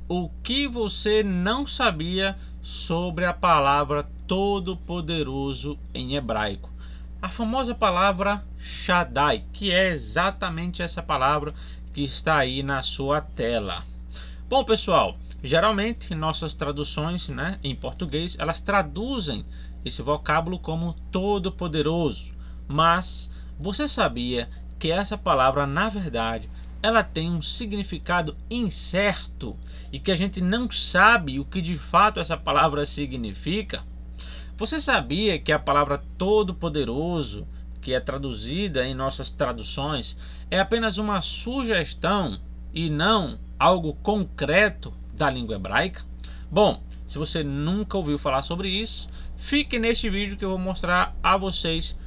o que você não sabia sobre a palavra todo-poderoso em hebraico. A famosa palavra Shaddai, que é exatamente essa palavra que está aí na sua tela. Bom, pessoal, geralmente nossas traduções, em português, elas traduzem esse vocábulo como todo-poderoso. Mas você sabia que essa palavra, na verdade, ela tem um significado incerto e que a gente não sabe o que de fato essa palavra significa? Você sabia que a palavra todo-poderoso, que é traduzida em nossas traduções, é apenas uma sugestão e não algo concreto da língua hebraica? Bom, se você nunca ouviu falar sobre isso, fique neste vídeo que eu vou mostrar a vocês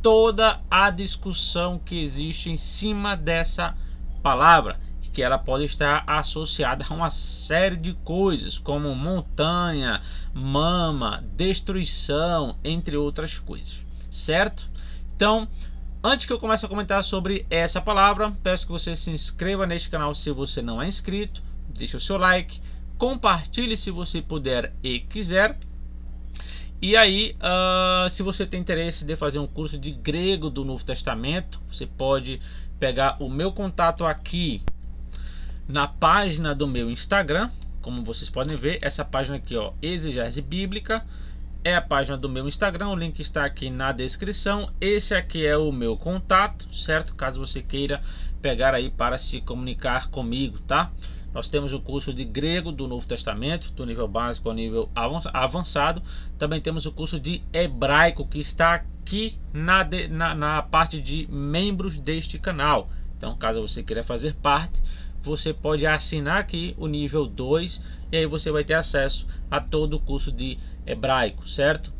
toda a discussão que existe em cima dessa palavra, que ela pode estar associada a uma série de coisas, como montanha, mama, destruição, entre outras coisas, certo? Então, antes que eu comece a comentar sobre essa palavra, peço que você se inscreva neste canal se você não é inscrito, deixe o seu like, compartilhe se você puder e quiser. E aí, se você tem interesse de fazer um curso de grego do Novo Testamento, você pode pegar o meu contato aqui na página do meu Instagram. Como vocês podem ver, essa página aqui, ó, Exegese Bíblica, é a página do meu Instagram. O link está aqui na descrição. Esse aqui é o meu contato, certo? Caso você queira pegar aí para se comunicar comigo, tá? Nós temos o curso de grego do Novo Testamento, do nível básico ao nível avançado. Também temos o curso de hebraico, que está aqui na parte de membros deste canal. Então, caso você queira fazer parte, você pode assinar aqui o nível 2 e aí você vai ter acesso a todo o curso de hebraico, certo?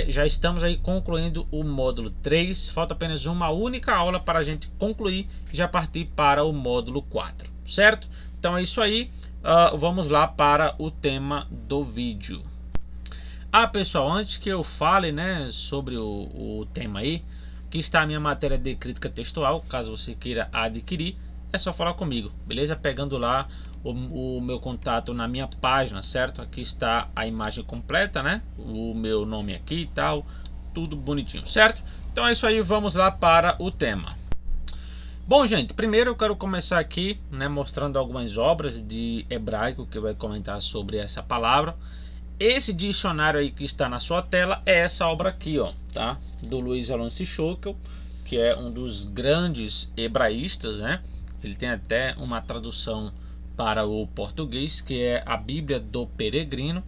Já estamos aí concluindo o módulo 3. Falta apenas uma única aula para a gente concluir e já partir para o módulo 4, certo? Então é isso aí, vamos lá para o tema do vídeo. Pessoal, antes que eu fale sobre o tema aí, aqui está a minha matéria de crítica textual. Caso você queira adquirir, é só falar comigo, beleza? Pegando lá o meu contato na minha página, certo? Aqui está a imagem completa, o meu nome aqui e tal, tudo bonitinho, certo? Então é isso aí, vamos lá para o tema. Bom, gente, primeiro eu quero começar aqui, mostrando algumas obras de hebraico que vai comentar sobre essa palavra. Esse dicionário aí que está na sua tela é essa obra aqui, ó, tá? Do Luiz Alonso Schockel, que é um dos grandes hebraístas, Ele tem até uma tradução para o português, que é a Bíblia do Peregrino.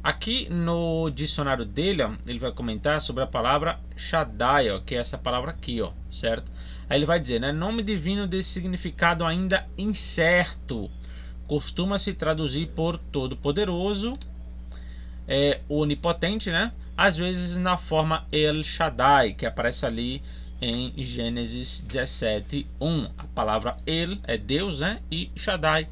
Aqui no dicionário dele, ó, ele vai comentar sobre a palavra Shaddai, ó, que é essa palavra aqui, ó, certo? Aí ele vai dizer, nome divino de significado ainda incerto. Costuma-se traduzir por todo-poderoso, onipotente, Às vezes na forma El Shaddai, que aparece ali em Gênesis 17:1. A palavra El é Deus, e Shaddai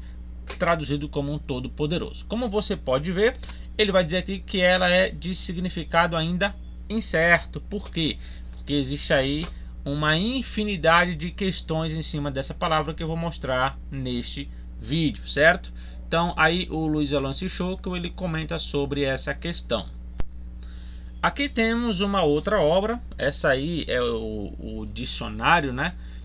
traduzido como um todo-poderoso. Como você pode ver, ele vai dizer aqui que ela é de significado ainda incerto. Por quê? Porque existe aí uma infinidade de questões em cima dessa palavra que eu vou mostrar neste vídeo, certo? Então aí o Luiz Alonso Schockel, ele comenta sobre essa questão. Aqui temos uma outra obra, essa aí é o dicionário,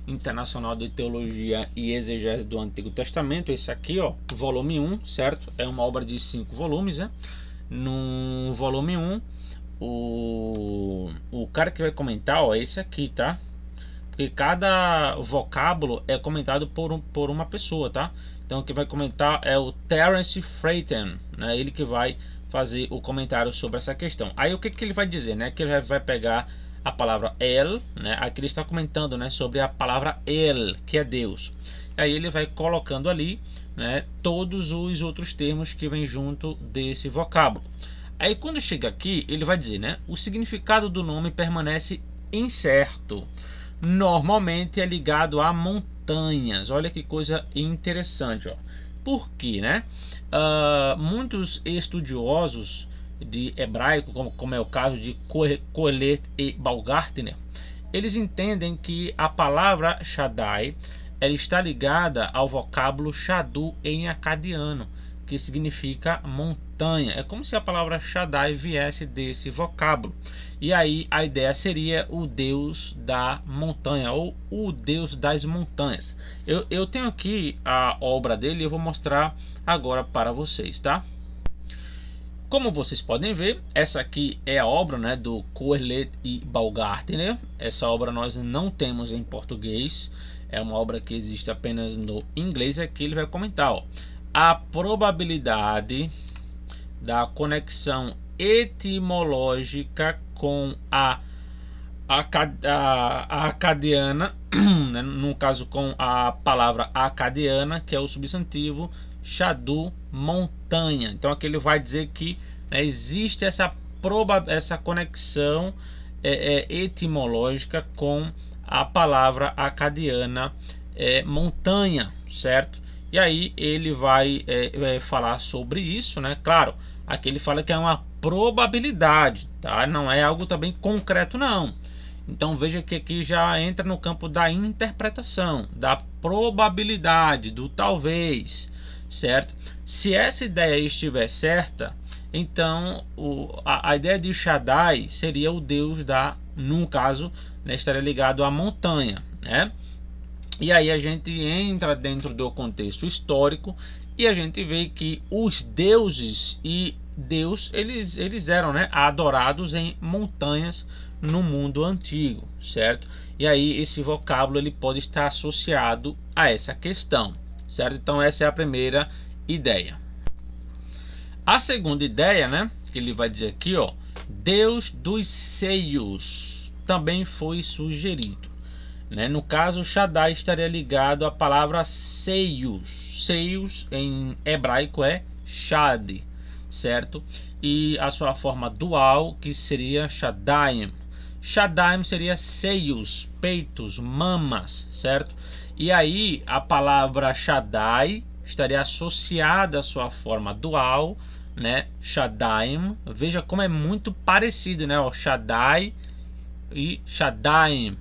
Internacional de Teologia e Exegese do Antigo Testamento. Esse aqui, ó, volume 1, certo? É uma obra de 5 volumes, No volume 1, o cara que vai comentar, ó, é esse aqui, tá? Porque cada vocábulo é comentado por uma pessoa, tá? Então o que vai comentar é o Terence Freighton, Ele que vai fazer o comentário sobre essa questão. Aí o que ele vai dizer, Que ele vai pegar a palavra El, Aqui ele está comentando, sobre a palavra El, que é Deus. Aí ele vai colocando ali, todos os outros termos que vêm junto desse vocábulo. Aí quando chega aqui, ele vai dizer, o significado do nome permanece incerto. Normalmente é ligado a montanhas. Olha que coisa interessante, ó. Por quê, muitos estudiosos de hebraico, como é o caso de Kohelet e Baumgartner, eles entendem que a palavra Shaddai ela está ligada ao vocábulo Shadu em acadiano, que significa montanha. É como se a palavra Shaddai viesse desse vocábulo. E aí a ideia seria o Deus da montanha, ou o Deus das montanhas. Eu tenho aqui a obra dele e eu vou mostrar agora para vocês, tá? Como vocês podem ver, essa aqui é a obra, né, do Kohelet e Baumgartner. Essa obra nós não temos em português, é uma obra que existe apenas no inglês. Aqui ele vai comentar, ó, a probabilidade da conexão etimológica com a acadiana, né, no caso com a palavra acadiana, que é o substantivo Shadu, montanha. Então aqui ele vai dizer que, né, existe essa conexão etimológica com a palavra acadiana montanha, certo? E aí ele vai falar sobre isso, né? Claro, aqui ele fala que é uma probabilidade, tá? Não é algo também concreto, não. Então veja que aqui já entra no campo da interpretação, da probabilidade, do talvez, certo? Se essa ideia estiver certa, então a ideia de Shaddai seria o Deus num caso, né, estaria ligado à montanha, né? E aí a gente entra dentro do contexto histórico e a gente vê que os deuses e Deus, eles eram, né, adorados em montanhas no mundo antigo, certo? E aí esse vocábulo ele pode estar associado a essa questão, certo? Então essa é a primeira ideia. A segunda ideia, né, que ele vai dizer aqui, ó, Deus dos seios, também foi sugerido, né? No caso, Shaddai estaria ligado à palavra seios. Seios em hebraico é Shad, certo? E a sua forma dual, que seria Shaddai. Shaddai seria seios, peitos, mamas, certo? E aí a palavra Shaddai estaria associada à sua forma dual, né? Shaddai. Veja como é muito parecido, né? O Shaddai e Shaddai,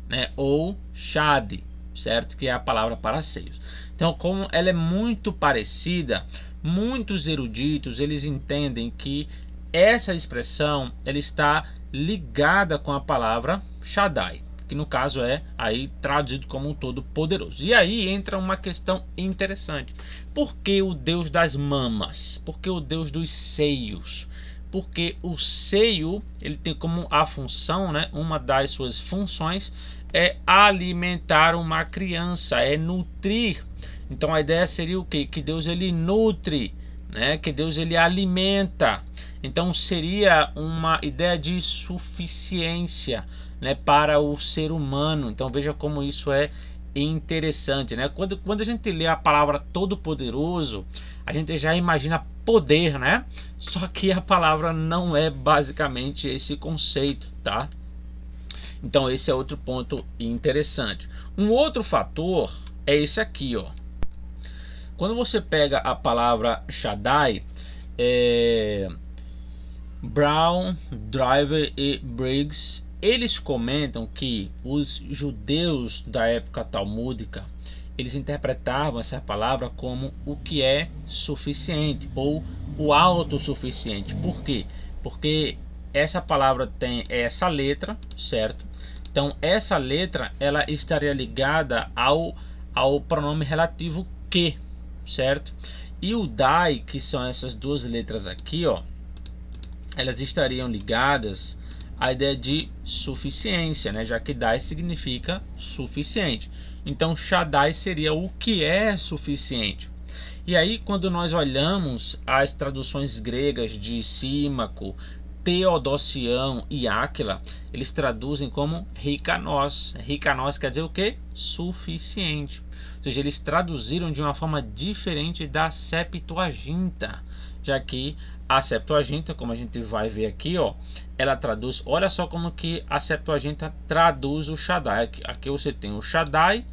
né? Ou Shad, certo? Que é a palavra para seios. Então, como ela é muito parecida, muitos eruditos eles entendem que essa expressão ela está ligada com a palavra Shaddai, que no caso é aí traduzido como um todo poderoso. E aí entra uma questão interessante. Por que o Deus das mamas? Por que o Deus dos seios? Porque o seio ele tem como a função, né, uma das suas funções é alimentar uma criança, é nutrir. Então a ideia seria o quê? Que Deus ele nutre, né? Que Deus ele alimenta. Então seria uma ideia de suficiência, né, para o ser humano. Então veja como isso é interessante, né? Quando a gente lê a palavra todo-poderoso, a gente já imagina poder, né? Só que a palavra não é basicamente esse conceito, tá? Então esse é outro ponto interessante. Um outro fator é esse aqui, ó. Quando você pega a palavra Shaddai, Brown, Driver e Briggs, eles comentam que os judeus da época talmúdica, eles interpretavam essa palavra como o que é suficiente ou o autossuficiente. Por quê? Porque essa palavra tem essa letra, certo? Então essa letra ela estaria ligada ao pronome relativo que, certo? E o dai, que são essas duas letras aqui, ó, elas estariam ligadas à ideia de suficiência, né? Já que dai significa suficiente. Então Shaddai seria o que é suficiente. E aí quando nós olhamos as traduções gregas de Símaco, Teodosião e Áquila, eles traduzem como ricanos. Ricanos quer dizer o que? Suficiente. Ou seja, eles traduziram de uma forma diferente da Septuaginta, já que a Septuaginta, como a gente vai ver aqui, ó, ela traduz, olha só como que a Septuaginta traduz o Shaddai. Aqui você tem o Shaddai,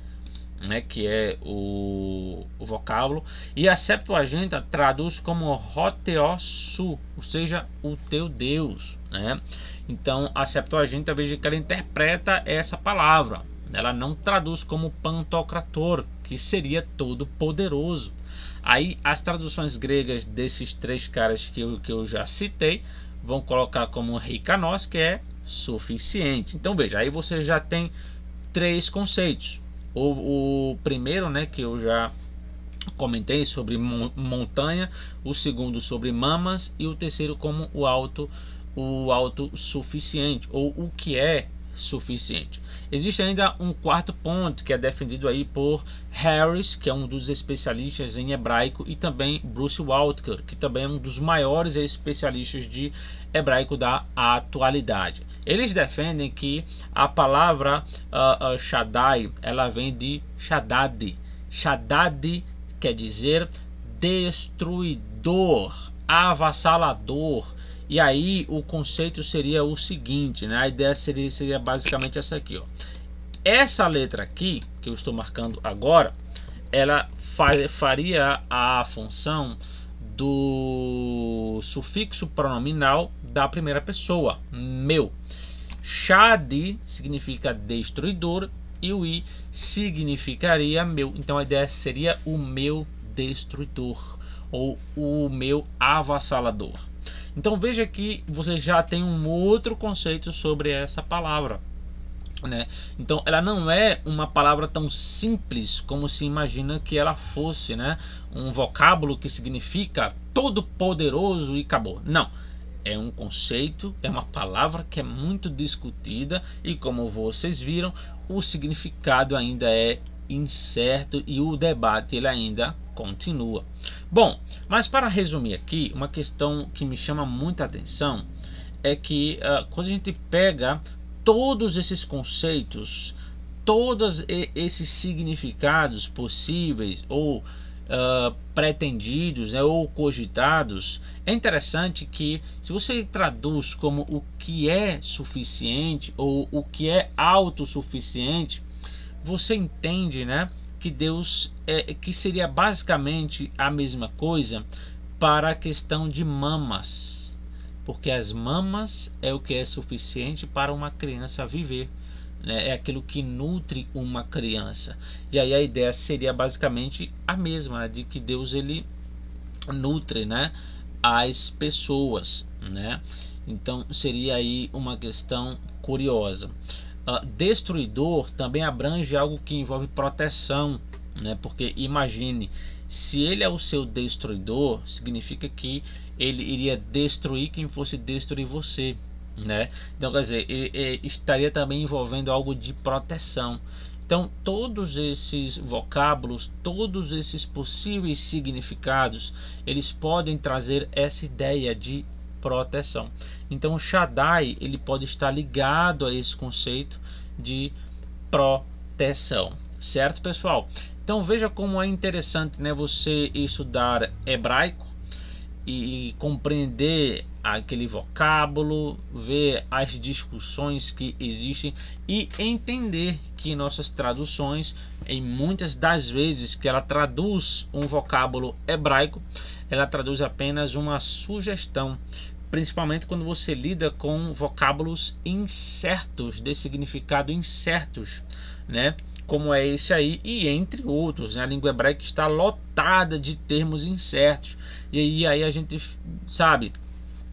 né, que é o vocábulo, e a Septuaginta traduz como Hoteosu, ou seja, o teu Deus, né? Então a Septuaginta, veja que ela interpreta essa palavra, ela não traduz como Pantocrator, que seria todo poderoso. Aí as traduções gregas desses três caras que eu já citei vão colocar como rikanos, que é suficiente. Então veja, aí você já tem três conceitos. O primeiro, né, que eu já comentei sobre montanha, o segundo sobre mamas e o terceiro como o autossuficiente, ou o que é suficiente. Existe ainda um quarto ponto que é defendido aí por Harris, que é um dos especialistas em hebraico, e também Bruce Waltker, que também é um dos maiores especialistas de hebraico da atualidade. Eles defendem que a palavra Shaddai, ela vem de Shaddad. Shaddad quer dizer destruidor, avassalador. E aí o conceito seria o seguinte, né? A ideia seria basicamente essa aqui, ó. Essa letra aqui que eu estou marcando agora, ela faria a função do sufixo pronominal da primeira pessoa, meu. Shad significa destruidor e o i significaria meu. Então a ideia seria o meu destruidor ou o meu avassalador. Então veja que você já tem um outro conceito sobre essa palavra, né? Então ela não é uma palavra tão simples como se imagina que ela fosse, né? Um vocábulo que significa todo poderoso e acabou. Não, é um conceito, é uma palavra que é muito discutida e, como vocês viram, o significado ainda é incerto e o debate ele ainda continua. Bom, mas para resumir aqui, uma questão que me chama muita atenção é que quando a gente pega todos esses conceitos, todos esses significados possíveis ou pretendidos, né, ou cogitados, é interessante que se você traduz como o que é suficiente ou o que é autossuficiente, você entende, né, que Deus que seria basicamente a mesma coisa para a questão de mamas, porque as mamas é o que é suficiente para uma criança viver, né? É aquilo que nutre uma criança. E aí a ideia seria basicamente a mesma, né, de que Deus ele nutre, né, as pessoas, né? Então seria aí uma questão curiosa. Destruidor também abrange algo que envolve proteção, né? Porque imagine, se ele é o seu destruidor, significa que ele iria destruir quem fosse destruir você, né? Então quer dizer, ele estaria também envolvendo algo de proteção. Então todos esses vocábulos, todos esses possíveis significados, eles podem trazer essa ideia de proteção. Então o Shaddai ele pode estar ligado a esse conceito de proteção, certo, pessoal? Então veja como é interessante, né, você estudar hebraico e compreender aquele vocábulo, ver as discussões que existem e entender que nossas traduções, em muitas das vezes que ela traduz um vocábulo hebraico, ela traduz apenas uma sugestão, principalmente quando você lida com vocábulos incertos, de significado incertos, né? Como é esse aí e entre outros, né? A língua hebraica está lotada de termos incertos e aí a gente sabe,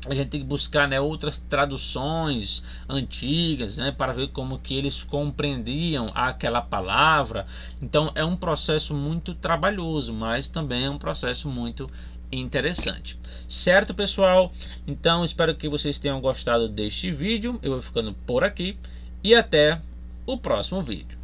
a gente tem que buscar, né, outras traduções antigas, né, para ver como que eles compreendiam aquela palavra. Então é um processo muito trabalhoso, mas também é um processo muito interessante, certo, pessoal? Então espero que vocês tenham gostado deste vídeo. Eu vou ficando por aqui e até o próximo vídeo.